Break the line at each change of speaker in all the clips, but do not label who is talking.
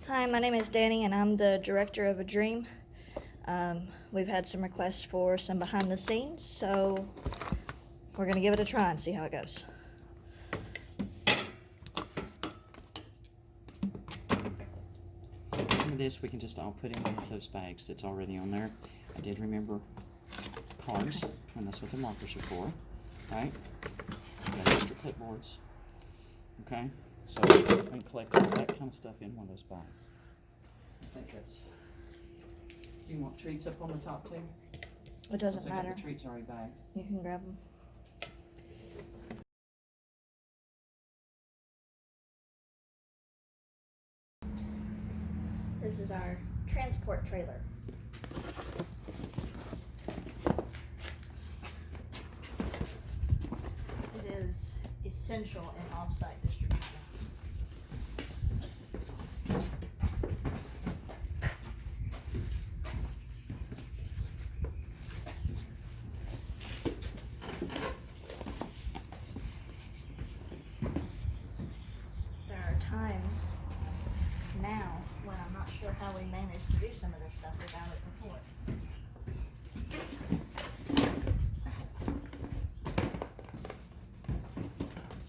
Hi, my name is Danny, and I'm the director of ADREAM. We've had some requests for some behind the scenes, so we're going to give it a try and see how it goes.
Some of this we can just all put in one of those bags that's already on there. I did remember cards, and that's what the markers are for, right? Got extra clipboards. Okay, so we can collect all that kind of stuff in one of those bags. I think that's. Do you want treats up on the top too?
It doesn't
I got
matter.
the treats already bagged.
You can grab them. This is our transport trailer. It is essential in off-site distribution. There are times now when I'm not sure how we managed to do some of this stuff without it before.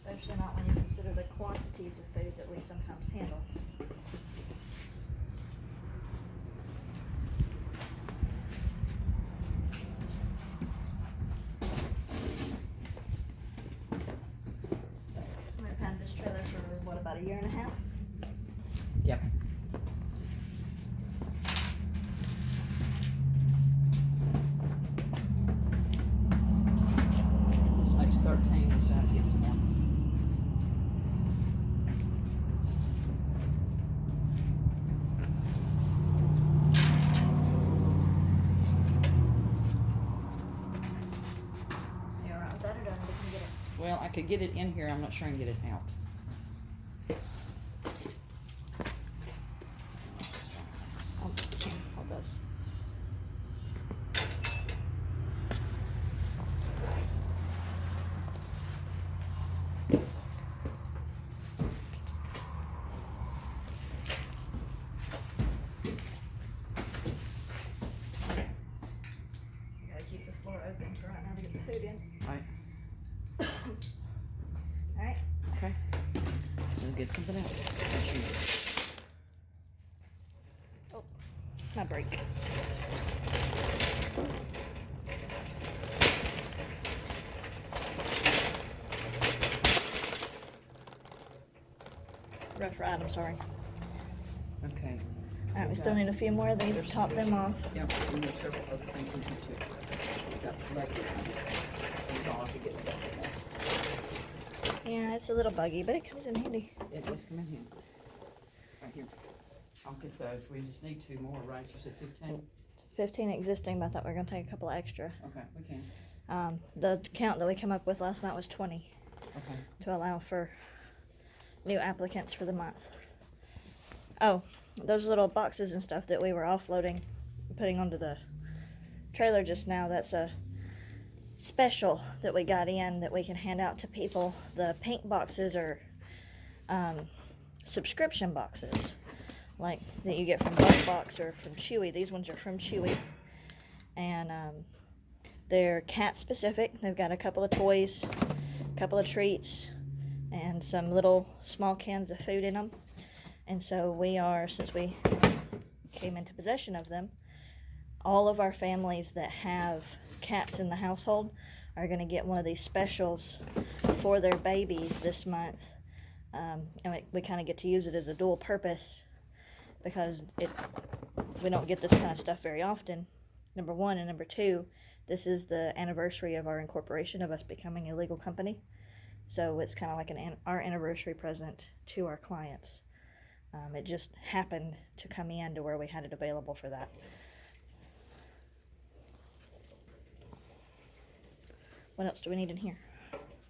Especially not when you consider the quantities of food that we sometimes handle. We've had this trailer for, what, about a year and a half?
Yep. This makes 13, so I have to get some more.
You're all right with that, or do I need to come get it?
Well, I could get it in here. I'm not sure I can get it out.
Oh, hold those. You gotta keep the floor open for right now to get the food in.
Right.
Alright.
Okay. We'll get something else.
Oh, my break. Rough ride, I'm sorry.
Okay.
Alright, we still need a few more of these to top them off.
Yep, and there's several other things in here too. We've got collected ones. These all have to get collected ones.
Yeah, it's a little buggy, but it comes in handy.
It does come in here. Right here. I'll get those. We just need 2 more, right? You said 15?
15 existing, but I thought we were gonna take a couple extra.
Okay, we can.
The count that we came up with last night was 20
Okay.
to allow for new applicants for the month. Oh, those little boxes and stuff that we were offloading, putting onto the trailer just now, that's a special that we got in that we can hand out to people. The pink boxes are subscription boxes, like that you get from BuzzBox or from Chewy. These ones are from Chewy, and they're cat specific. They've got a couple of toys, a couple of treats, and some little small cans of food in them. And so we are, since we came into possession of them, all of our families that have cats in the household are going to get one of these specials for their babies this month. And we kind of get to use it as a dual purpose because we don't get this kind of stuff very often, number one. And number two, this is the anniversary of our incorporation, of us becoming a legal company. So it's kind of like our anniversary present to our clients. It just happened to come in to where we had it available for that. What else do we need in here?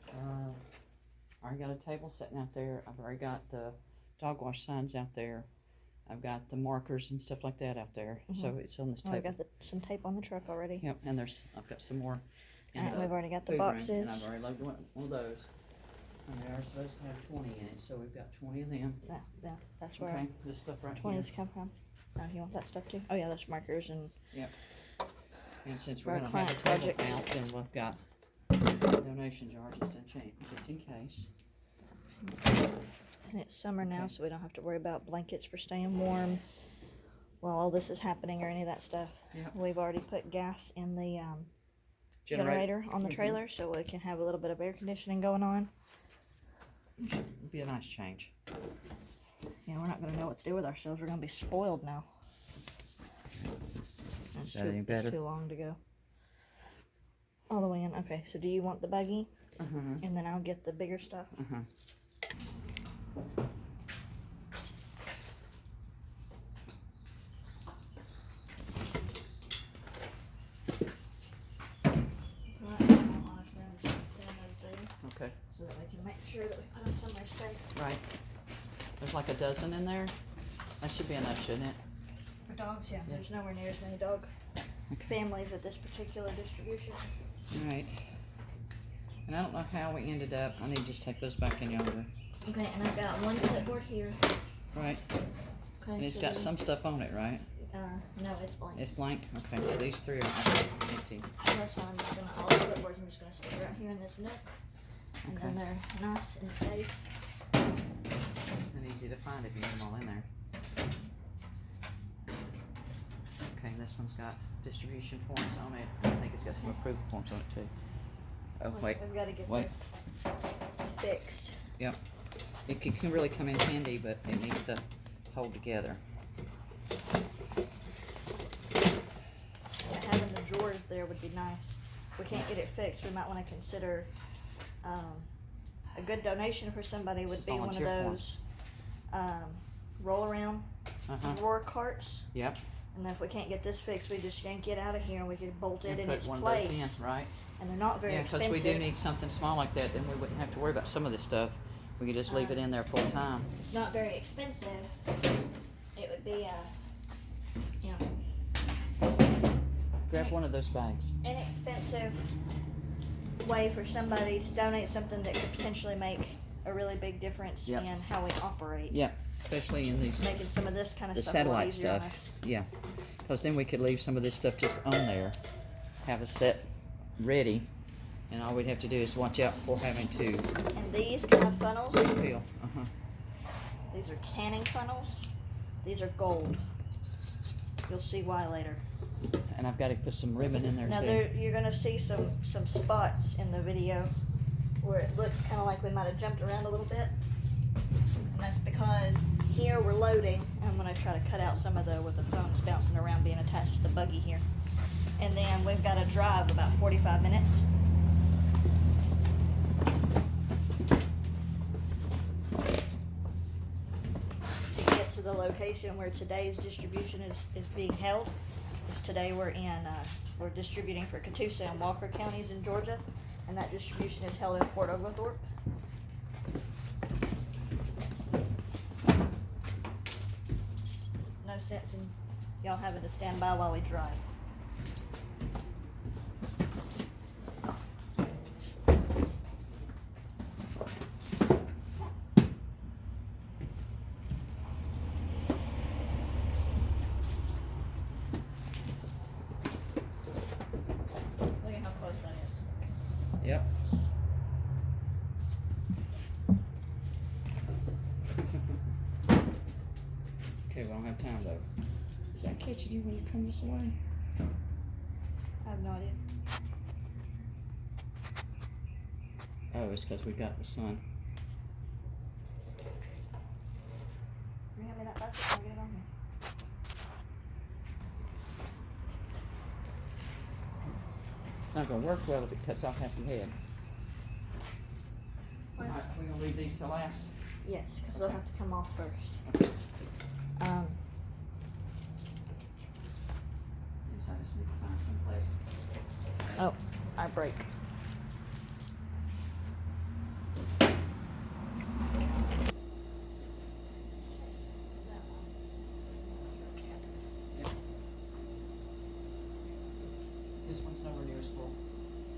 I already got a table sitting out there. I've already got the dog wash signs out there. I've got the markers and stuff like that out there.
Mm-hmm.
So it's on this table.
I've got some tape on the truck already.
Yep, and I've got some more.
Alright, we've already got the
food room,
boxes.
and I've already loaded one of those. And they are supposed to have 20 in it, so we've got 20 of them.
Yeah, that's where
Okay, this stuff right
20s
here.
come from. Oh, you want that stuff too? Oh yeah, there's markers and
Yep. And since
For
we're
our
gonna have a
client
table
projects.
out, then we've got donation jars just in case.
and it's summer now,
Okay.
so we don't have to worry about blankets for staying warm while all this is happening or any of that stuff.
Yep.
We've already put gas in the generator on the trailer, so we can have a little bit of air conditioning going on.
It'd be a nice change.
Yeah, we're not going to know what to do with ourselves. We're going to be spoiled now.
Is that any better?
It's too long to go all the way in. Okay, so do you want the buggy? And then I'll get the bigger stuff.
Okay.
So that we can make sure that we put them somewhere safe.
Right. There's like a dozen in there. That should be enough, shouldn't it?
For dogs, yeah. There's nowhere near as many dog families at this particular distribution.
All right. And I don't know how we ended up. I need to just take those back in yonder.
Okay, and I've got one clipboard here.
Right.
Okay,
And it's
so
got some stuff on it, right?
no, it's blank.
It's blank? Okay. So these three are empty.
That's why I'm just gonna, all the clipboards, I'm just gonna stick right here in this nook. And then they're nice and safe.
And easy to find if you need them all in there. Okay, and this one's got distribution forms on it. I think it's got some approval forms on it too. Oh, wait.
We've got to get
Wait.
this fixed.
Yep. It can really come in handy, but it needs to hold together.
Having the drawers there would be nice. If we can't get it fixed, we might want to consider a good donation for somebody would be one of
Volunteer
those roll around drawer carts.
Yep.
And then if we can't get this fixed, we just yank it out of here and we could bolt it
And
in
put
its
one
place.
of those in, right?
And they're not very
Yeah, because
expensive.
we do need something small like that, then we wouldn't have to worry about some of this stuff. We could just leave it in there full time.
It's not very expensive. It would be
Grab one of those bags.
inexpensive way for somebody to donate something that could potentially make a really big difference
Yep.
in how we operate.
Yeah, especially in these
Making some of this kind of
the
stuff a lot
satellite
easier on
stuff.
us.
Yeah, because then we could leave some of this stuff just on there, have a set ready, and all we'd have to do is watch out for having to
And these kind of funnels,
refill.
these are canning funnels. These are gold. You'll see why later.
And I've got to put some ribbon in there
Now
too.
you're gonna see some spots in the video where it looks kind of like we might have jumped around a little bit. And that's because here we're loading. I'm gonna try to cut out some of the, with the phones bouncing around being attached to the buggy here. And then we've got to drive about 45 minutes. To get to the location where today's distribution is being held. Is today we're distributing for Catoosa and Walker counties in Georgia, and that distribution is held in Fort Oglethorpe. No sense in y'all having to stand by while we drive. Look at how close that is.
Yep. Okay, we don't have time though. Is that catching you when you come this way?
I have no idea.
Oh, it's because we got the sun.
Can you hand me that bucket? I'll get it on here.
It's not going to work well if it cuts off half your head.
Well-
Alright, we're going to leave these to last.
Yes, because they'll have to come off first.
Okay. Yes, I just need to find some place.
Oh, I break.
This one's nowhere near as full.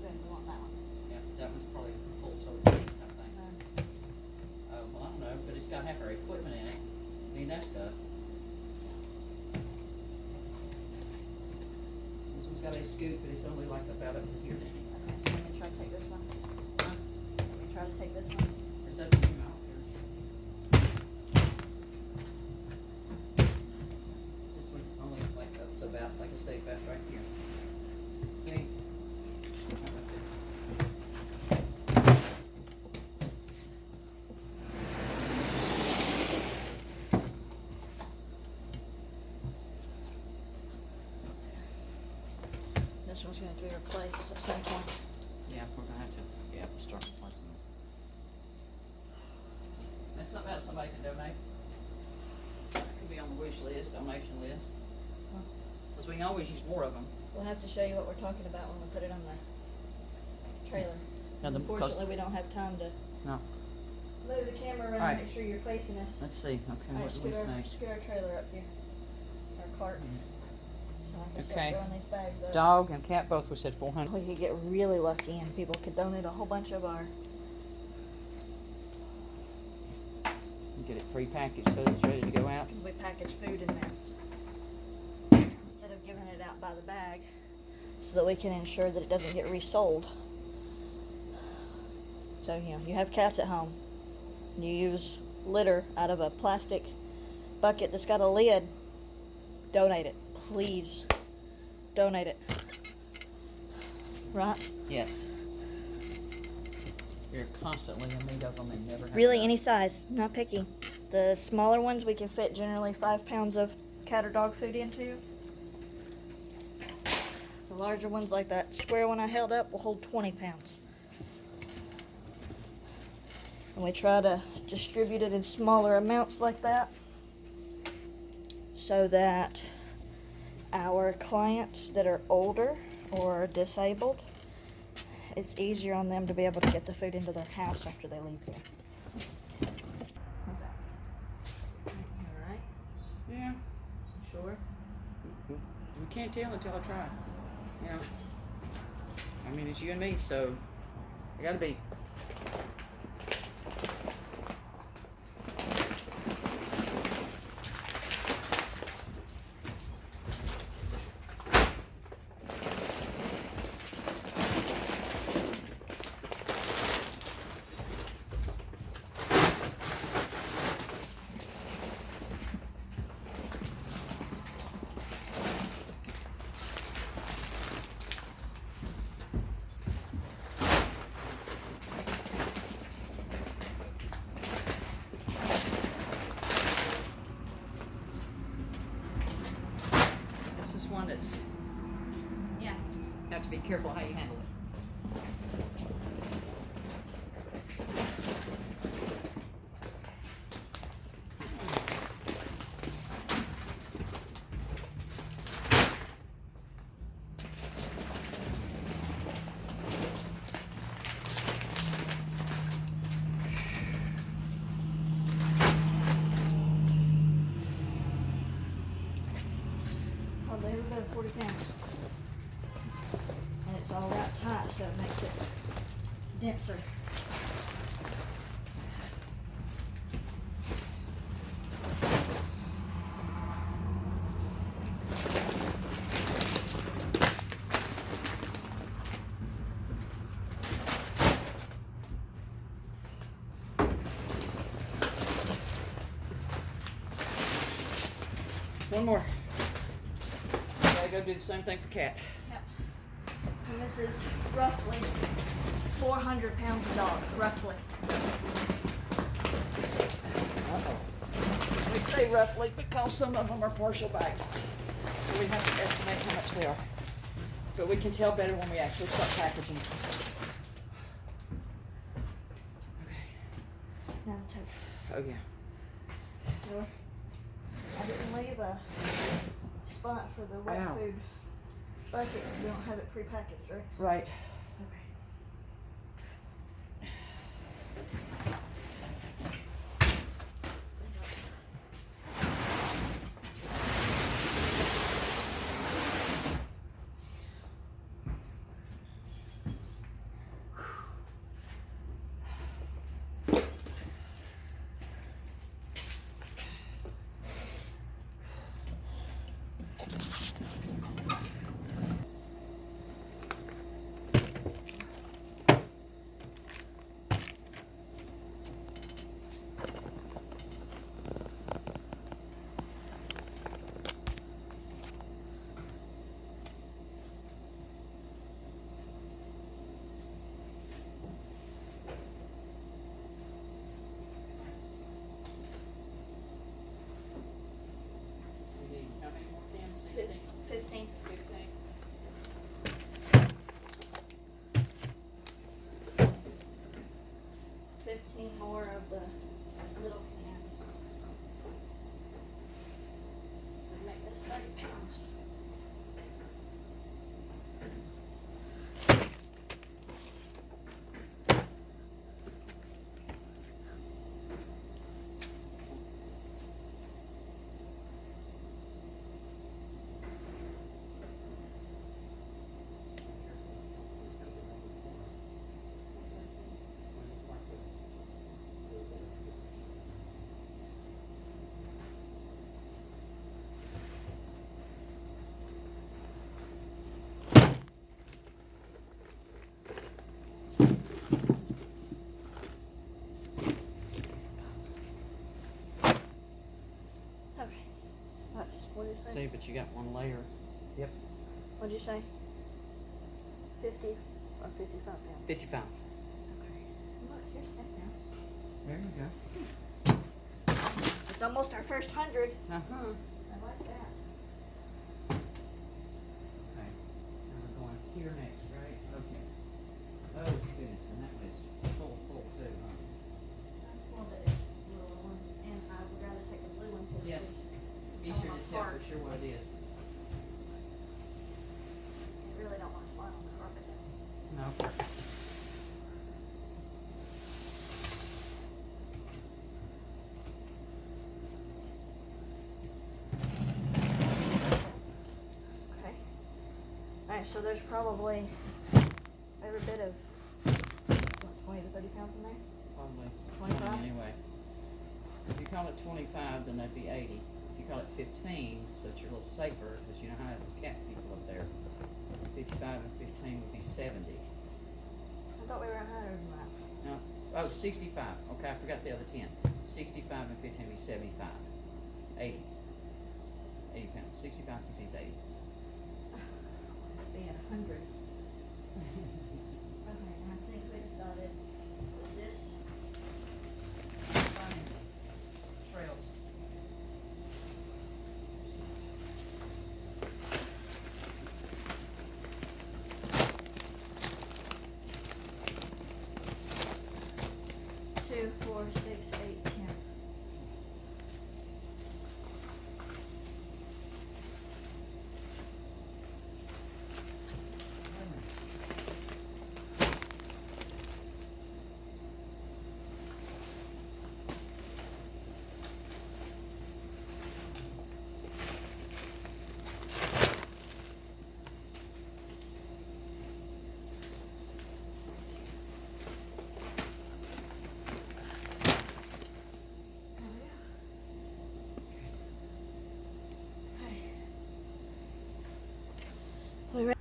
Good, we want that one.
Yeah, that one's probably full total type thing. got half our equipment in it. Need that stuff. This one's got a scoop, but it's only like about up to here, Danny.
Okay, let me try to take this one. Let me try to take this one.
It's up to your mouth here. This one's only like up to about, like I say, about right here. See? Right there.
This one's going to be replaced at some point.
Yeah, we're gonna have to, start replacing them. That's something else somebody can donate. That could be on the wish list, donation list.
Huh.
Because we can always use more of them.
We'll have to show you what we're talking about when we put it on the trailer.
No,
Unfortunately, we don't have time to
No.
move the camera around
Alright.
and make sure you're facing us.
Let's see. Okay,
Alright,
what do we say?
scoot our trailer up here. Our cart. So I can
Okay.
start throwing these bags up.
Dog and cat both we said 400.
We could get really lucky and people could donate a whole bunch of our.
Get it pre-packaged so that it's ready to go out.
We package food in this instead of giving it out by the bag, so that we can ensure that it doesn't get resold. So you have cats at home. You use litter out of a plastic bucket that's got a lid. Donate it, please. Donate it. Right?
Yes. You're constantly in need of them and never have
Really,
enough.
any size, not picky. The smaller ones we can fit generally 5 pounds of cat or dog food into. The larger ones, like that square one I held up, will hold 20 pounds. And we try to distribute it in smaller amounts like that, so that our clients that are older or disabled, it's easier on them to be able to get the food into their house after they leave here. How's that? All right?
Yeah.
Sure?
We can't tell until I try. You know. I mean, it's you and me, so I gotta be. This is one that's,
Yeah.
you have to be careful how you handle it.
Hardly ever been 40 pounds. And it's all wrapped tight, so it makes it denser.
One more. Gotta go do the same thing for cat.
Yep. And this is roughly 400 pounds of dog, roughly.
We say roughly because some of them are partial bags. So we have to estimate how much they are. But we can tell better when we actually start packaging. Okay.
Now the tote.
Oh yeah.
Sure. I didn't leave a spot for the wet
Wow.
food bucket because we don't have it prepackaged, right?
Right.
Okay. 15 more of the little cans. We make this 30 pounds. What did you say?
See, but you got one layer. Yep.
What did you say? 50 or 55 pounds?
55.
Okay. Look, here's 10 pounds.
There you go.
It's almost our first 100.
Uh-huh.
I like that.
Okay. Now we're going here next, right? Okay. Oh, goodness. And that was full too, huh?
Well, but it's a little one, and I would rather take the blue one. So
Yes.
we
Easier
tell them
to tell
apart.
for sure what it is.
You really don't want to slide on the carpet though.
No.
Okay. Alright, so there's probably every bit of, what, 20 to 30 pounds in there?
Probably
25?
20 anyway. If you call it 25, then that'd be 80. If you call it 15, so that you're a little safer, because you know how it's cat people up there. 55 and 15 would be 70.
I thought we were 100 than that.
No. Oh, 65. Okay, I forgot the other 10. 65 and 15 would be 75. 80. 80 pounds. 65 and 15 is 80.
Being 100. Okay, and I think we decided with this.
Trails.
Two, 4, 6, 8, 10. We ready?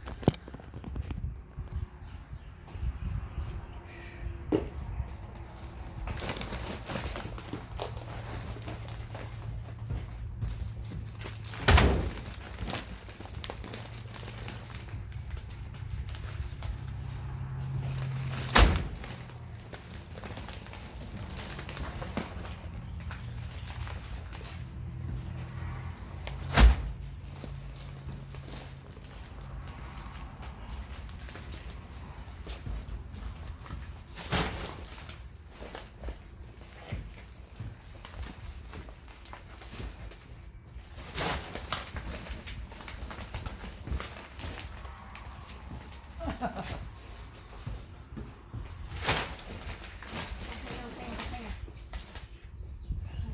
Hang on.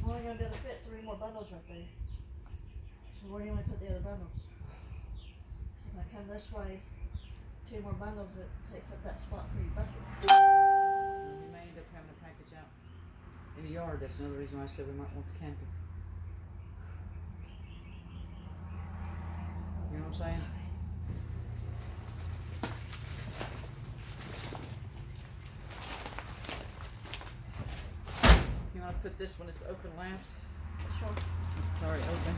I'm only going to be able to fit 3 more bundles right there. So where do you want to put the other bundles? So if I come this way, 2 more bundles, it takes up that spot for your bucket.
We may end up having a package out in the yard. That's another reason why I said we might want the camper. You know what I'm saying? You want to put this one as open last?
Sure.
It's already open.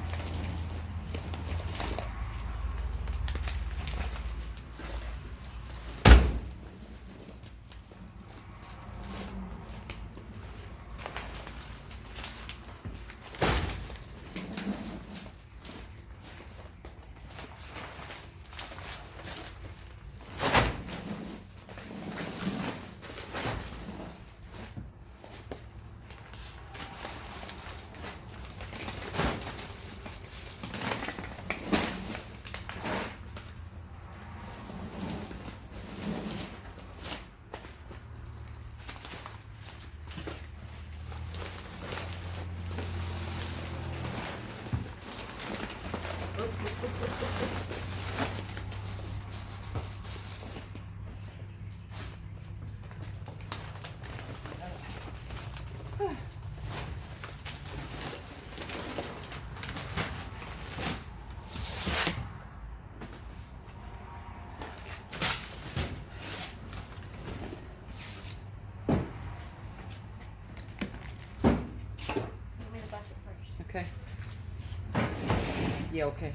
Yeah, okay.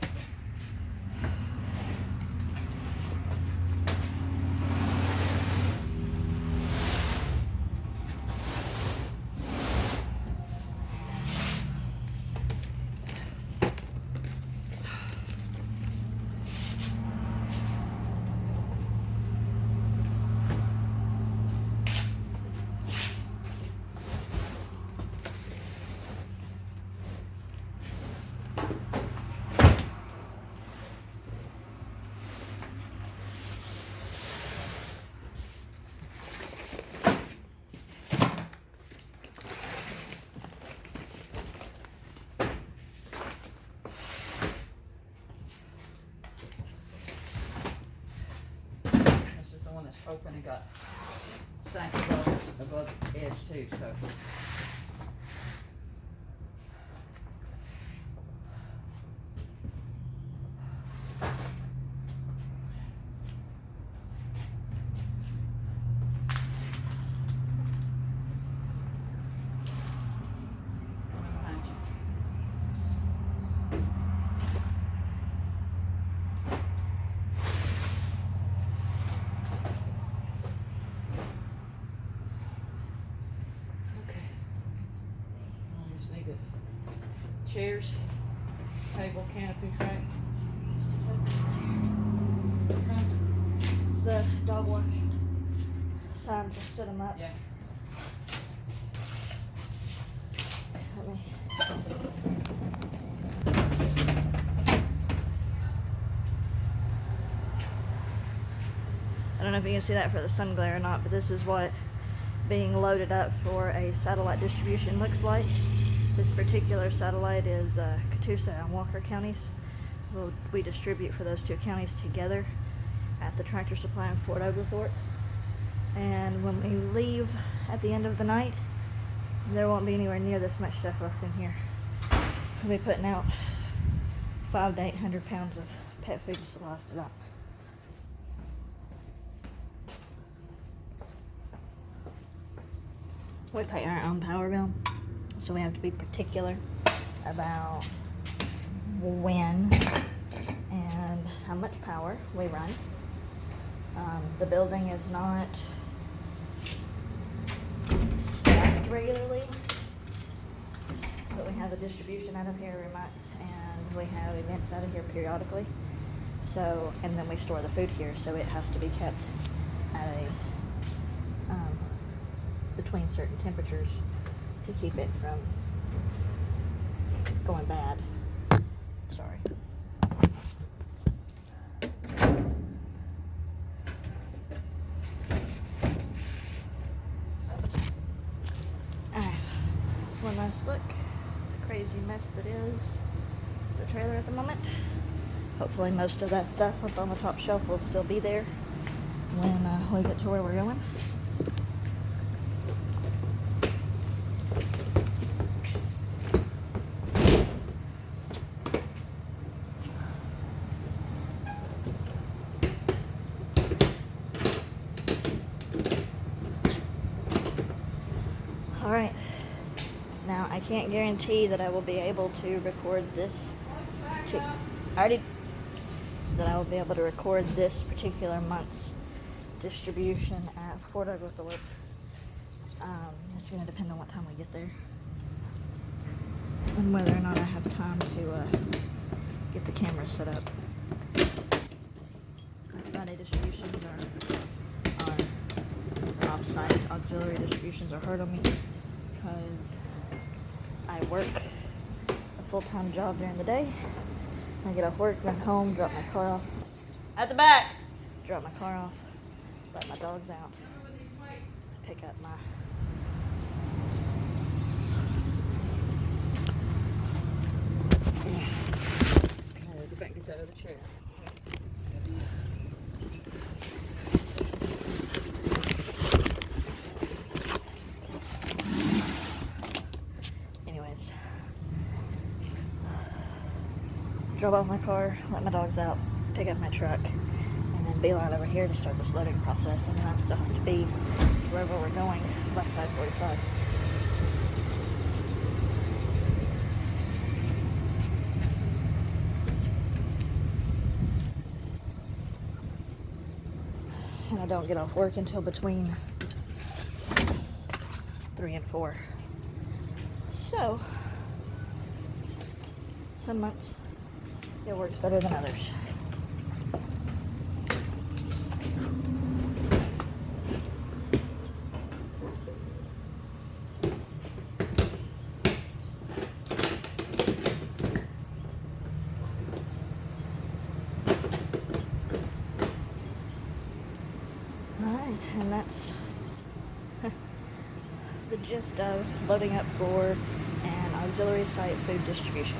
This is the one that's open and got sank above the edge too, so. Behind you. Okay. We just need the chairs, table, canopy, right?
The dog wash signs, I stood them up.
Yeah.
Let me. I don't know if you can see that for the sun glare or not, but this is what being loaded up for a satellite distribution looks like. This particular satellite is Catoosa and Walker counties. We distribute for those two counties together at the Tractor Supply in Fort Oglethorpe. And when we leave at the end of the night, there won't be anywhere near this much stuff left in here. We'll be putting out 500 to 800 pounds of pet food supplies to that. We pay our own power bill, so we have to be particular about when and how much power we run. The building is not staffed regularly, but we have a distribution out of here every month, and we have events out of here periodically. So, and then we store the food here, so it has to be kept at a between certain temperatures to keep it from going bad. Sorry. Alright, one last look. The crazy mess that is the trailer at the moment. Hopefully most of that stuff up on the top shelf will still be there when we get to where we're going. Alright, now I can't guarantee that I will be able to record this. That I will be able to record this particular month's distribution at Fort Oglethorpe. It's going to depend on what time we get there and whether or not I have time to get the camera set up. Friday distributions are off-site. Auxiliary distributions are hard on me because I work a full-time job during the day. I get off work, run home, drop my car off at the back, drop my car off, let my dogs out, pick up my
Go back and get that other chair.
anyways. Drove off my car, let my dogs out, pick up my truck, and then beeline over here to start this loading process. And then I still have to be wherever we're going by 5:45. don't get off work until between 3 and 4. So, some months it works better than others. Alright, and that's the gist of loading up for an auxiliary site food distribution.